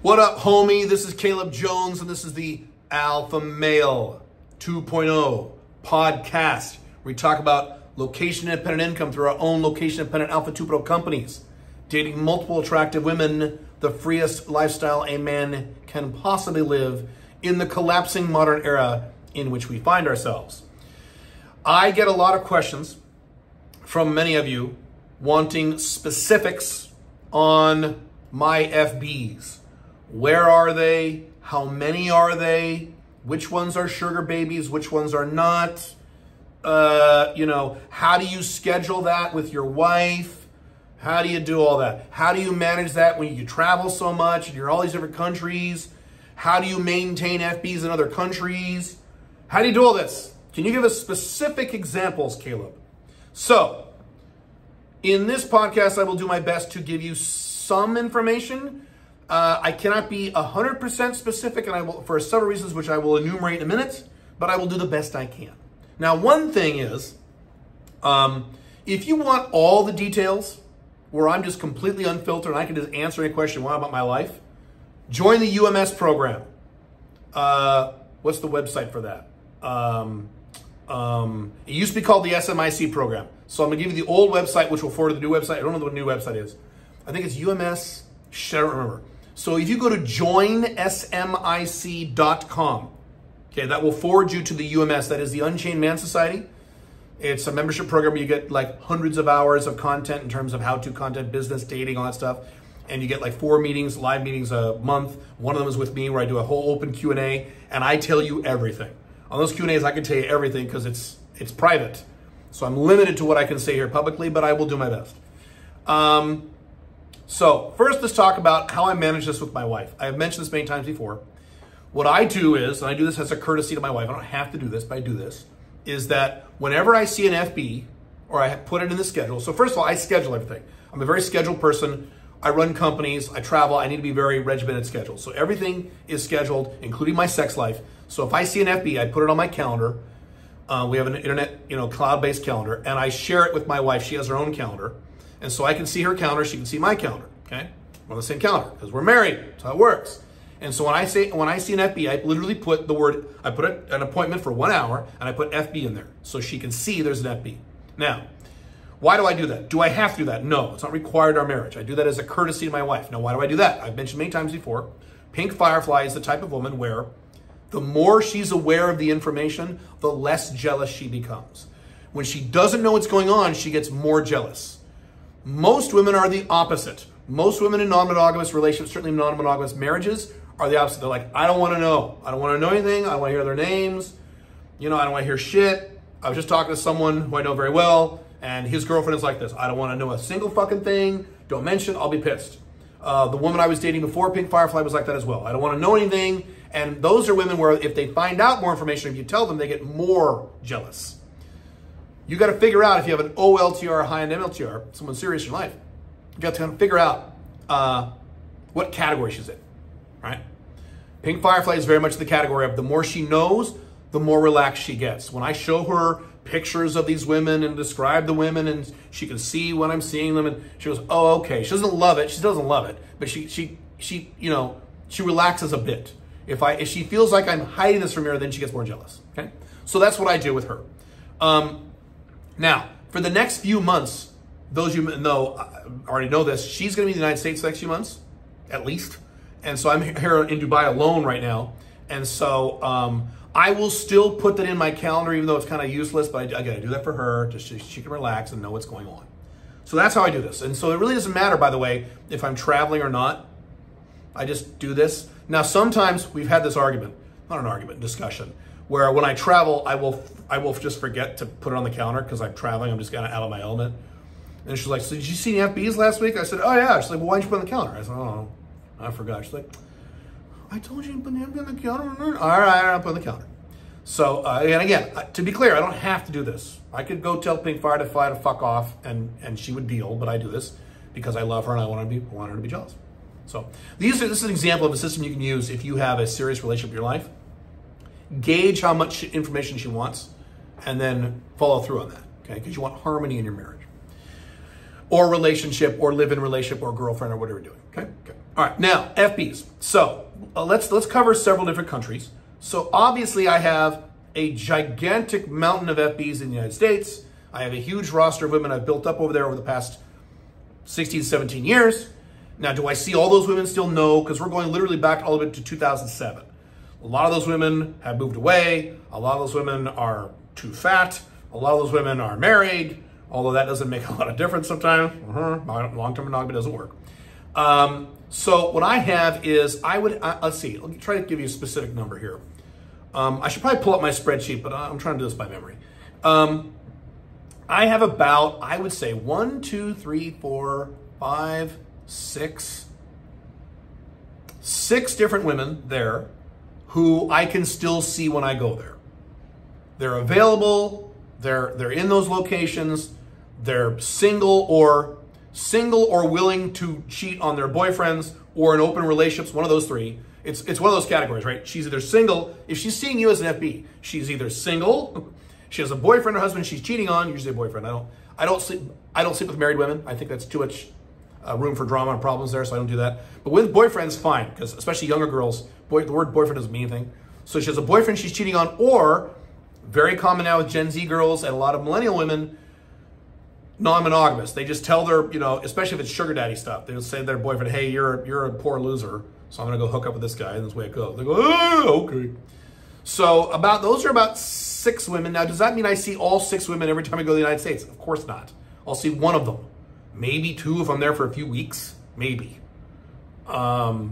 What up, homie? This is Caleb Jones, and this is the Alpha Male 2.0 podcast, where we talk about location-independent income through our own location-independent Alpha 2.0 companies, dating multiple attractive women, the freest lifestyle a man can possibly live in the collapsing modern era in which we find ourselves. I get a lot of questions from many of you wanting specifics on my FBs. Where are they? How many are they? Which ones are sugar babies? Which ones are not? How do you schedule that with your wife? How do you do all that? How do you manage that when you travel so much and you're in all these different countries? How do you maintain FBs in other countries? How do you do all this? Can you give us specific examples, Caleb? So, in this podcast, I will do my best to give you some information. I cannot be 100% specific, and I will, for several reasons, which I will enumerate in a minute, but I will do the best I can. Now, one thing is, if you want all the details, where I'm just completely unfiltered and I can just answer any question you want about my life, join the UMS program. What's the website for that? It used to be called the SMIC program. So I'm gonna give you the old website, which will forward to the new website. I don't know what the new website is. I think it's UMS, I don't remember. So if you go to joinsmic.com, okay, that will forward you to the UMS. That is the Unchained Man Society. It's a membership program where you get like hundreds of hours of content in terms of how-to content, business, dating, all that stuff. And you get like 4 meetings, live meetings a month. One of them is with me where I do a whole open Q&A and I tell you everything. On those Q&As, I can tell you everything because it's private. So I'm limited to what I can say here publicly, but I will do my best. So first, let's talk about how I manage this with my wife. I have mentioned this many times before. What I do is, and I do this as a courtesy to my wife, I don't have to do this, but I do this, is that whenever I see an FB, or I put it in the schedule, so first of all, I schedule everything. I'm a very scheduled person. I run companies, I travel, I need to be very regimented scheduled. So everything is scheduled, including my sex life. So if I see an FB, I put it on my calendar. We have an internet, cloud-based calendar, and I share it with my wife. She has her own calendar. And so I can see her calendar, she can see my calendar, okay? We're on the same calendar because we're married. That's how it works. And so when I see an FB, I literally put an appointment for 1 hour, and I put FB in there so she can see there's an FB. Now, why do I do that? Do I have to do that? No, it's not required in our marriage. I do that as a courtesy to my wife. Now, why do I do that? I've mentioned many times before, Pink Firefly is the type of woman where the more she's aware of the information, the less jealous she becomes. When she doesn't know what's going on, she gets more jealous. Most women are the opposite. Most women in non-monogamous relationships, certainly non-monogamous marriages, are the opposite. They're like, I don't want to know. I don't want to know anything. I don't want to hear their names. I don't want to hear shit. I was just talking to someone who I know very well, and his girlfriend is like this. I don't want to know a single fucking thing. Don't mention, I'll be pissed. The woman I was dating before Pink Firefly was like that as well. I don't want to know anything. And those are women where if they find out more information, if you tell them, they get more jealous. You got to figure out if you have an OLTR, high-end MLTR, someone serious in your life, you got to kind of figure out what category she's in, right? Pink Firefly is very much the category of the more she knows, the more relaxed she gets. When I show her pictures of these women and describe the women, and she can see when I'm seeing them, and she goes, oh, okay. She doesn't love it. She doesn't love it, but she relaxes a bit. If she feels like I'm hiding this from her, then she gets more jealous, okay? So that's what I do with her. Now, for the next few months, those you know already know this, she's going to be in the United States the next few months, at least. And so I'm here in Dubai alone right now. And so I will still put that in my calendar, even though it's kind of useless, but I got to do that for her, just so she can relax and know what's going on. So that's how I do this. And so it really doesn't matter, by the way, if I'm traveling or not. I just do this. Now, sometimes we've had this argument, not an argument, discussion, where when I travel, I will just forget to put it on the calendar because I'm traveling. I'm just kind of out of my element. And she's like, so did you see any FBs last week? I said, oh, yeah. She's like, well, why didn't you put it on the calendar? I said, oh, I forgot. She's like, I told you to put the FB on the calendar. All right, I'll put it on the calendar. So, and again, to be clear, I don't have to do this. I could go tell Pink Firefly to fuck off, and she would deal, but I do this because I love her and I want her to be jealous. So this is an example of a system you can use if you have a serious relationship in your life. Gauge how much information she wants, and then follow through on that, okay? Because you want harmony in your marriage. or relationship or live-in relationship or girlfriend or whatever you're doing. Okay. All right. Now, FBs. So let's cover several different countries. So obviously I have a gigantic mountain of FBs in the United States. I have a huge roster of women I've built up over there over the past 16, 17 years. Now, do I see all those women still? No, because we're going literally back all the way to 2007. A lot of those women have moved away. A lot of those women are too fat. A lot of those women are married, although that doesn't make a lot of difference sometimes. Long-term monogamy doesn't work. So what I have is, let's see, let me try to give you a specific number here. I should probably pull up my spreadsheet, but I'm trying to do this by memory. I have about, I would say 1, 2, 3, 4, 5, 6 different women there who I can still see when I go there. They're available, they're in those locations, they're single or willing to cheat on their boyfriends or in open relationships, one of those three. It's one of those categories, right? She's either single, if she's seeing you as an FB, she's either single, she has a boyfriend or husband she's cheating on, usually a boyfriend. I don't sleep with married women. I think that's too much room for drama and problems there, so I don't do that. But with boyfriends, fine, because especially younger girls, the word boyfriend doesn't mean anything. So she has a boyfriend she's cheating on, or very common now with Gen Z girls and a lot of millennial women, non-monogamous. They just tell their, especially if it's sugar daddy stuff, they'll say to their boyfriend, hey, you're a poor loser, so I'm gonna go hook up with this guy, and this way it goes. They go, oh, okay. So those are about 6 women. Now, does that mean I see all 6 women every time I go to the United States? Of course not. I'll see one of them. Maybe 2 if I'm there for a few weeks, maybe. Now,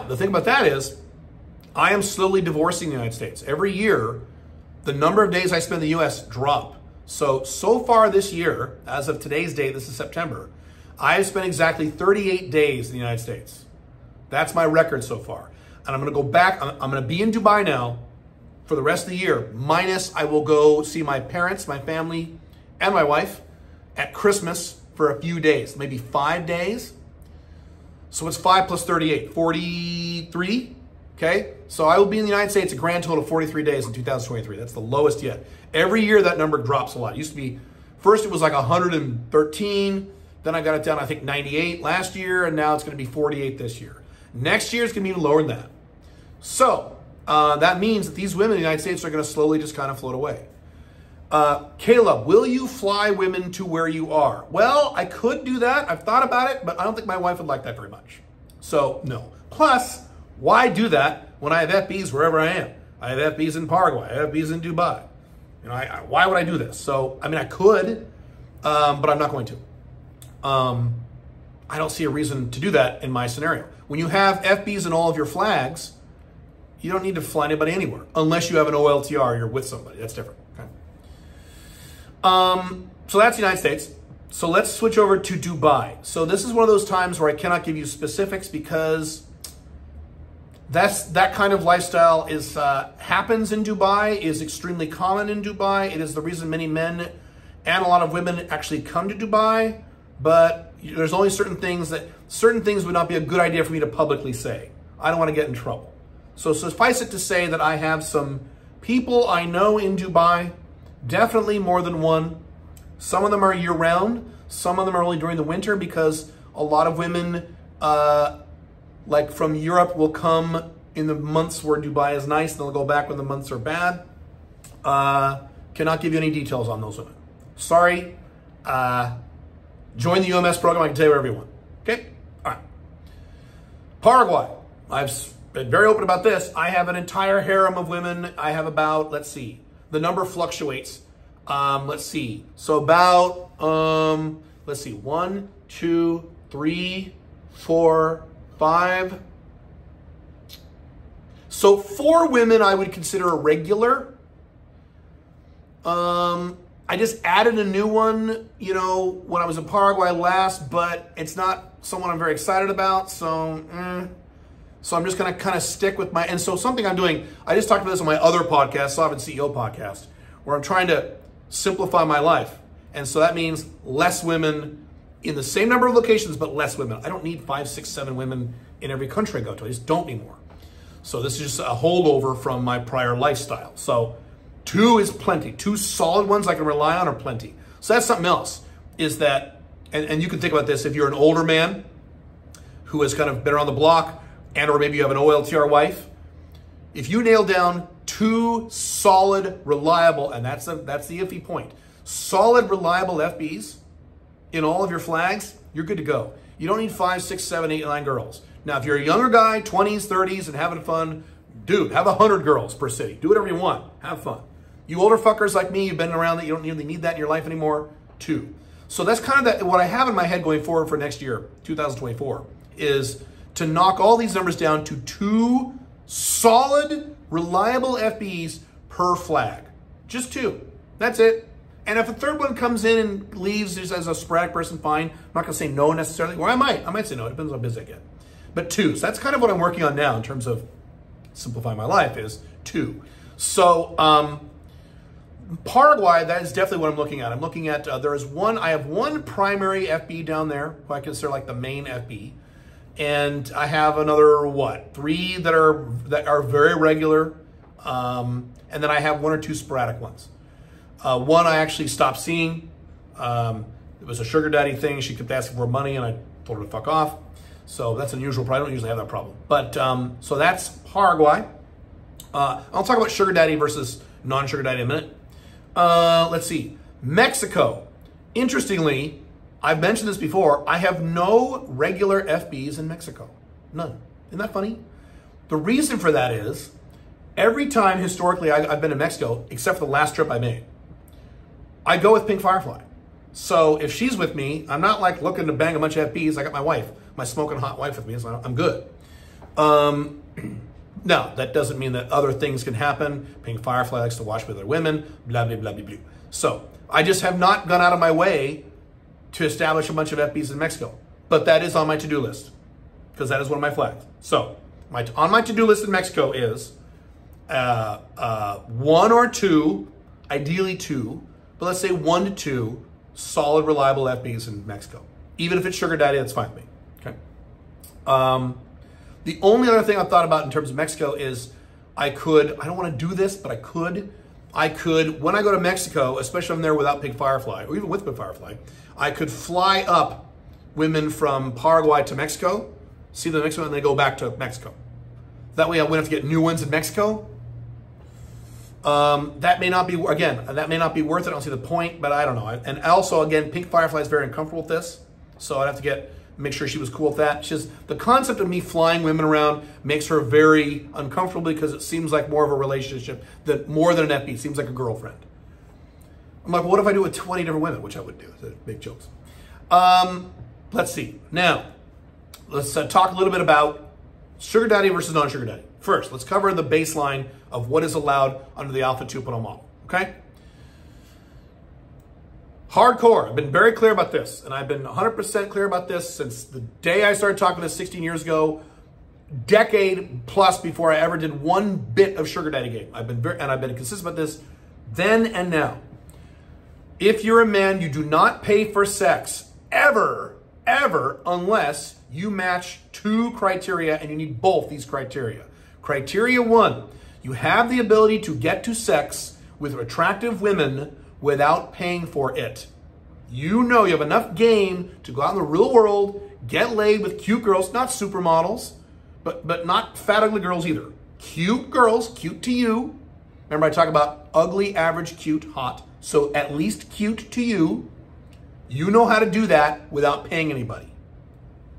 the thing about that is, I am slowly divorcing the United States. Every year, the number of days I spend in the US drop. So far this year, as of today's date, this is September, I have spent exactly 38 days in the United States. That's my record so far. And I'm gonna go back, I'm gonna be in Dubai now for the rest of the year, minus I will go see my parents, my family, and my wife at Christmas for a few days, maybe 5 days. So it's 5 plus 38, 43, okay? So I will be in the United States a grand total of 43 days in 2023. That's the lowest yet. Every year that number drops a lot. It used to be, first it was like 113, then I got it down, I think 98 last year, and now it's gonna be 48 this year. Next year it's gonna be even lower than that. So that means that these women in the United States are gonna slowly just kind of float away. Caleb, will you fly women to where you are? Well, I could do that. I've thought about it, but I don't think my wife would like that very much. So no. Plus, why do that when I have FBs wherever I am? I have FBs in Paraguay. I have FBs in Dubai. Why would I do this? So, I could, but I'm not going to. I don't see a reason to do that in my scenario. When you have FBs in all of your flags, you don't need to fly anybody anywhere unless you have an OLTR, you're with somebody. That's different. Okay. So that's the United States. So let's switch over to Dubai. So this is one of those times where I cannot give you specifics because that kind of lifestyle is happens in Dubai, is extremely common in Dubai. It is the reason many men and a lot of women actually come to Dubai, but there's only certain things would not be a good idea for me to publicly say. I don't want to get in trouble. So suffice it to say that I have some people I know in Dubai, definitely more than one. Some of them are year-round. Some of them are only during the winter because a lot of women, like from Europe, will come in the months where Dubai is nice, and they'll go back when the months are bad. Cannot give you any details on those women. Sorry. Join the UMS program. I can tell you whatever you want. Okay? All right. Paraguay. I've been very open about this. I have an entire harem of women. I have about, let's see, the number fluctuates. Let's see. So about, let's see, 1, 2, 3, 4, 5. So 4 women I would consider a regular. I just added a new one, when I was in Paraguay last, but it's not someone I'm very excited about. So I'm just going to kind of stick with and so something I'm doing, I just talked about this on my other podcast, Sovereign CEO podcast, where I'm trying to simplify my life. And so that means less women in the same number of locations, but less women. I don't need 5, 6, 7 women in every country I go to. I just don't need more. So this is just a holdover from my prior lifestyle. So 2 is plenty. 2 solid ones I can rely on are plenty. So that's something else. is that, and you can think about this, if you're an older man who has kind of been around the block, and or maybe you have an OLTR wife, if you nail down 2 solid, reliable, and that's the iffy point, solid, reliable FBs in all of your flags, you're good to go. You don't need 5, 6, 7, 8, 9 girls. Now, if you're a younger guy, 20s, 30s, and having fun, dude, have 100 girls per city. Do whatever you want. Have fun. You older fuckers like me, you've been around that, you don't really need that in your life anymore, 2. So that's kind of what I have in my head going forward for next year, 2024, is to knock all these numbers down to 2 solid, reliable FBs per flag. Just 2. That's it. And if a third one comes in and leaves just as a sporadic person, fine. I'm not going to say no necessarily. Or I might say no. It depends on how busy I get. But 2. So that's kind of what I'm working on now in terms of simplifying my life is 2. So Paraguay, that is definitely what I'm looking at. I'm looking at, I have one primary FB down there, who I consider like the main FB. And I have another, 3 that are very regular. And then I have 1 or 2 sporadic ones. One I actually stopped seeing. It was a sugar daddy thing. She kept asking for money and I told her to fuck off. So that's unusual. I don't usually have that problem. But so that's Paraguay. I'll talk about sugar daddy versus non-sugar daddy in a minute. Let's see. Mexico. Interestingly, I've mentioned this before. I have no regular FBs in Mexico. None. Isn't that funny? The reason for that is every time historically I've been to Mexico, except for the last trip I made, I go with Pink Firefly. So if she's with me, I'm not like looking to bang a bunch of FBs. I got my wife, my smoking hot wife with me, so I'm good. Now, that doesn't mean that other things can happen. Pink Firefly likes to watch with other women, blah, blah, blah, blah, blah. So I just have not gone out of my way to establish a bunch of FBs in Mexico. But that is on my to-do list because that is one of my flags. So on my to-do list in Mexico is 1 or 2, ideally 2, but let's say 1 to 2 solid, reliable FBs in Mexico. Even if it's sugar daddy, that's fine with me. Okay. The only other thing I've thought about in terms of Mexico is I don't want to do this, but I could, when I go to Mexico, especially if I'm there without Pink Firefly, or even with Pink Firefly, I could fly up women from Paraguay to Mexico, see them in Mexico, and they go back to Mexico. That way I wouldn't have to get new ones in Mexico. That may not be worth it. I don't see the point, but I don't know. And also, again, Pink Firefly is very uncomfortable with this, so I'd have to make sure she was cool with that. It's just the concept of me flying women around makes her very uncomfortable because it seems like more of a relationship more than an FB. It seems like a girlfriend. I'm like, well, what if I do it with 20 different women, which I would do. Big jokes. Let's see. Now, let's talk a little bit about sugar daddy versus non-sugar daddy. First, let's cover the baseline of what is allowed under the Alpha 2.0 model, okay? Hardcore. I've been very clear about this, and I've been 100% clear about this since the day I started talking this 16 years ago, decade plus before I ever did one bit of sugar daddy game. I've been consistent about this then and now. If you're a man, you do not pay for sex ever, unless you match 2 criteria, and you need both these criteria. Criteria 1, you have the ability to get to sex with attractive women without paying for it. You know you have enough game to go out in the real world, get laid with cute girls, not supermodels, but not fat, ugly girls either. Cute girls, cute to you. Remember I talk about ugly, average, cute, hot. So at least cute to you. You know how to do that without paying anybody.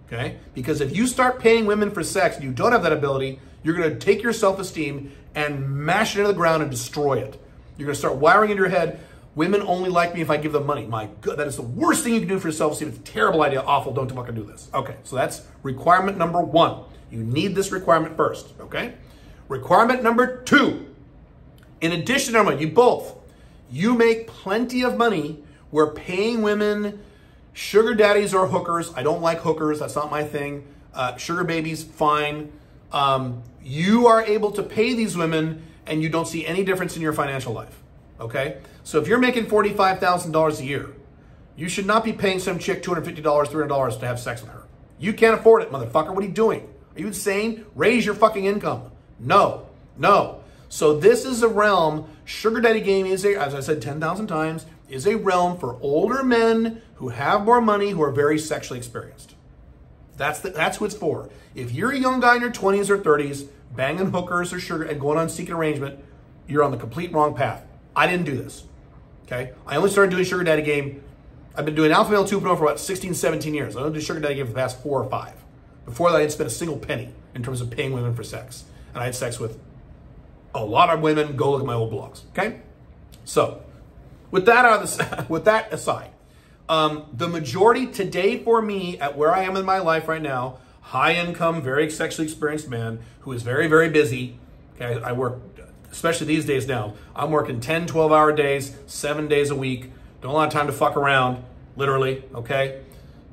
Okay? Because if you start paying women for sex and you don't have that ability, you're going to take your self-esteem and mash it into the ground and destroy it. You're going to start wiring in your head, women only like me if I give them money. My God, that is the worst thing you can do for your self-esteem. It's a terrible idea. Awful. Don't fucking do this. Okay, so that's requirement number 1. You need this requirement first, okay? Requirement number 2. In addition to number 1, you make plenty of money where paying women, sugar daddies or hookers. I don't like hookers. That's not my thing. Sugar babies, fine. You are able to pay these women and you don't see any difference in your financial life. Okay? So if you're making $45,000 a year, you should not be paying some chick $250, $300 to have sex with her. You can't afford it, motherfucker. What are you doing? Are you insane? Raise your fucking income. No. So this is a realm, sugar daddy game is, as I said 10,000 times, is a realm for older men who have more money, who are very sexually experienced. That's who it's for. If you're a young guy in your 20s or 30s, banging hookers or sugar and going on seeking arrangement, you're on the complete wrong path. I didn't do this, okay? I only started doing sugar daddy game. I've been doing alpha male 2.0 for about 16, 17 years. I only do sugar daddy game for the past 4 or 5. Before that, I didn't spend a single penny in terms of paying women for sex. And I had sex with a lot of women. Go look at my old blogs, okay? So, with that with that aside, the majority today for me at where I am in my life right now, high income, very sexually experienced man who is very, very busy. Okay, I work, especially these days now, I'm working 10, 12-hour days, 7 days a week. Don't have a lot of time to fuck around, literally, okay?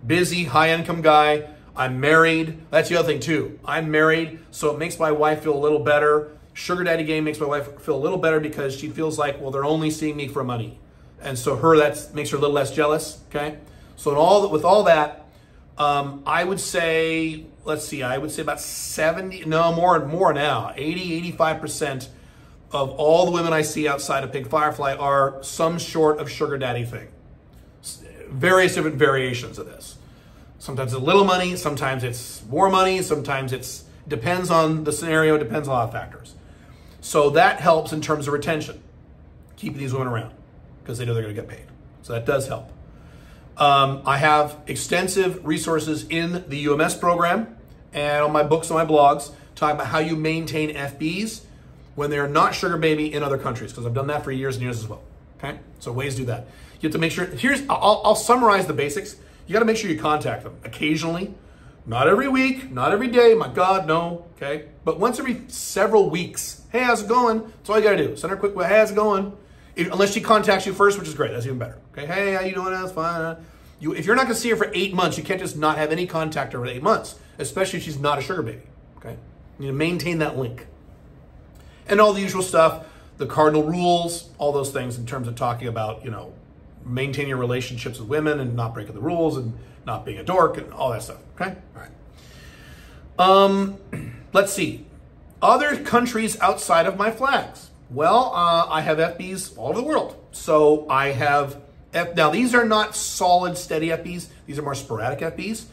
Busy, high income guy. I'm married. That's the other thing too. I'm married, so it makes my wife feel a little better. Sugar daddy game makes my wife feel a little better because she feels like, well, they're only seeing me for money. And so that makes her a little less jealous, okay? So with all that, I would say, let's see, I would say about 70, no, more now, 80, 85% of all the women I see outside of Pink Firefly are some sort of sugar daddy thing. Various different variations of this. Sometimes it's a little money, sometimes it's more money, sometimes it's, depends on the scenario, depends on a lot of factors. So that helps in terms of retention, keeping these women around, because they know they're going to get paid. So that does help. I have extensive resources in the UMS program and on my books and my blogs talking about how you maintain FBs when they're not sugar baby in other countries, because I've done that for years and years as well. Okay, so ways to do that. You have to make sure, I'll summarize the basics. You got to make sure you contact them occasionally, not every week, not every day, my God, no, okay? But once every several weeks, hey, how's it going? That's all you got to do. Send her a quick, hey, how's it going? Unless she contacts you first, which is great. That's even better. Okay, hey, how you doing? That's fine. If you're not going to see her for 8 months, you can't just not have any contact over 8 months, especially if she's not a sugar baby. Okay, you need to maintain that link. And all the usual stuff, the cardinal rules, all those things in terms of talking about, maintaining your relationships with women and not breaking the rules and not being a dork and all that stuff. Okay, all right. Let's see. Other countries outside of my flags. Well, I have FBs all over the world. So I have, now these are not solid, steady FBs. These are more sporadic FBs.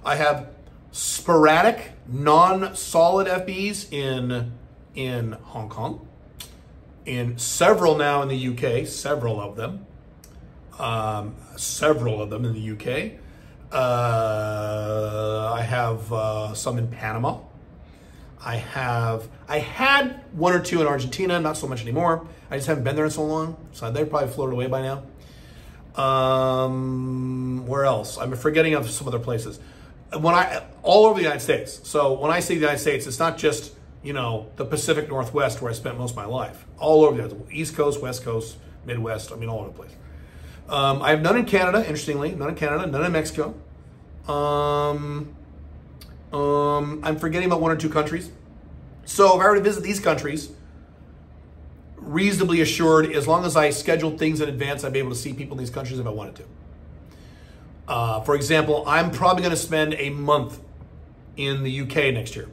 I have sporadic, non-solid FBs in Hong Kong, in several now in the UK, several of them in the UK. I have some in Panama. I had 1 or 2 in Argentina, not so much anymore. I just haven't been there in so long, so they're probably floated away by now. Where else? I'm forgetting of some other places. All over the United States. So when I say the United States, it's not just, the Pacific Northwest where I spent most of my life. All over the East Coast, West Coast, Midwest, all over the place. I have none in Canada, interestingly, none in Canada, none in Mexico. I'm forgetting about 1 or 2 countries. So if I were to visit these countries, reasonably assured, as long as I scheduled things in advance, I'd be able to see people in these countries if I wanted to. For example, I'm probably going to spend a month in the UK next year.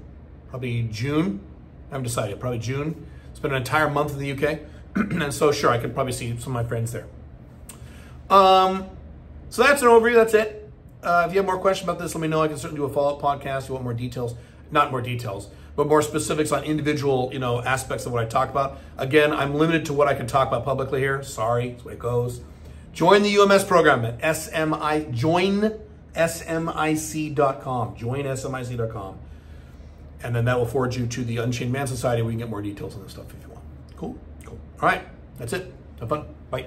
Probably June. I haven't decided. Probably June. Spend an entire month in the UK. And so, sure, I could probably see some of my friends there. So that's an overview. That's it. If you have more questions about this, let me know. I can certainly do a follow-up podcast. If you want more details, not more details, but more specifics on individual, aspects of what I talk about. Again, I'm limited to what I can talk about publicly here. Sorry, that's the way it goes. Join the UMS program at joinsmic.com. Joinsmic.com. And then that will forward you to the Unchained Man Society where you can get more details on this stuff if you want. Cool? Cool. All right. That's it. Have fun. Bye.